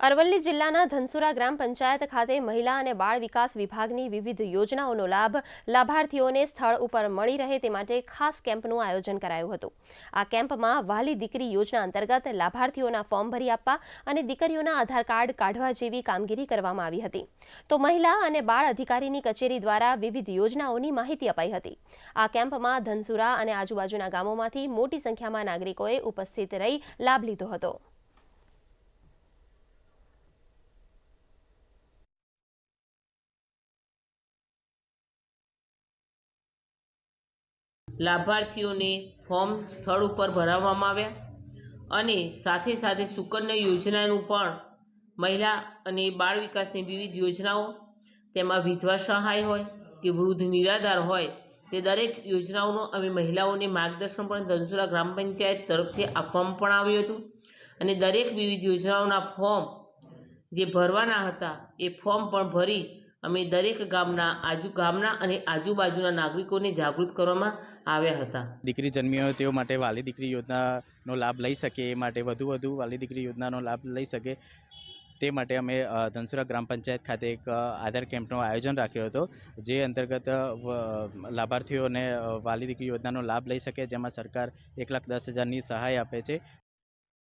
અરવલ્લી જિલ્લાના ધનસુરા ગ્રામ પંચાયત ખાતે મહિલા અને બાળ વિકાસ વિભાગની વિવિધ યોજનાઓનો લાભ લાભાર્થીઓને સ્થળ ઉપર મળી રહે તે માટે ખાસ કેમ્પનું આયોજન કરાયું હતું। આ કેમ્પમાં વાલી દીકરી યોજના અંતર્ગત લાભાર્થીઓના ફોર્મ ભરી આપવા અને દીકરીઓના આધાર કાર્ડ કાઢવા જેવી કામગીરી કરવામાં આવી હતી। તો મહિલા અને બાળ અધિકારીની કચેરી દ્વારા વિવિધ યોજનાઓની માહિતી અપાઈ હતી। આ કેમ્પમાં ધનસુરા અને આજુબાજુના ગામોમાંથી મોટી સંખ્યામાં નાગરિકોએ ઉપસ્થિત રહી લાભ લીધો હતો। લાભાર્થીઓને ફોર્મ સ્થળ ઉપર ભરાવવામાં આવ્યા અને સાથે સાથે સુકન્યા યોજનાનું પણ મહિલા અને બાળ વિકાસની વિવિધ યોજનાઓ, તેમાં વિધવા સહાય હોય કે વૃદ્ધ નિરાધાર હોય તે દરેક યોજનાઓનો અમે મહિલાઓને માર્ગદર્શન પણ ધનસુરા ગ્રામ પંચાયત તરફથી આપવામાં પણ આવ્યું હતું અને દરેક વિવિધ યોજનાઓના ફોર્મ જે ભરવાના હતા એ ફોર્મ પણ ભરી અમે દરેક ગામના અને આજુબાજુના નાગરિકોને જાગૃત કરવામાં આવ્યા હતા। દીકરી જન્મી હોય તેઓ માટે વાલી દીકરી યોજનાનો લાભ લઈ શકે, એ માટે વધુ વાલી દીકરી યોજનાનો લાભ લઈ શકે તે માટે અમે ધનસુરા ગ્રામ પંચાયત ખાતે એક આધાર કેમ્પનું આયોજન રાખ્યો હતો, જે અંતર્ગત લાભાર્થીઓને વાલી દીકરી યોજનાનો લાભ લઈ શકે, જેમાં સરકાર 1,10,000ની સહાય આપે છે।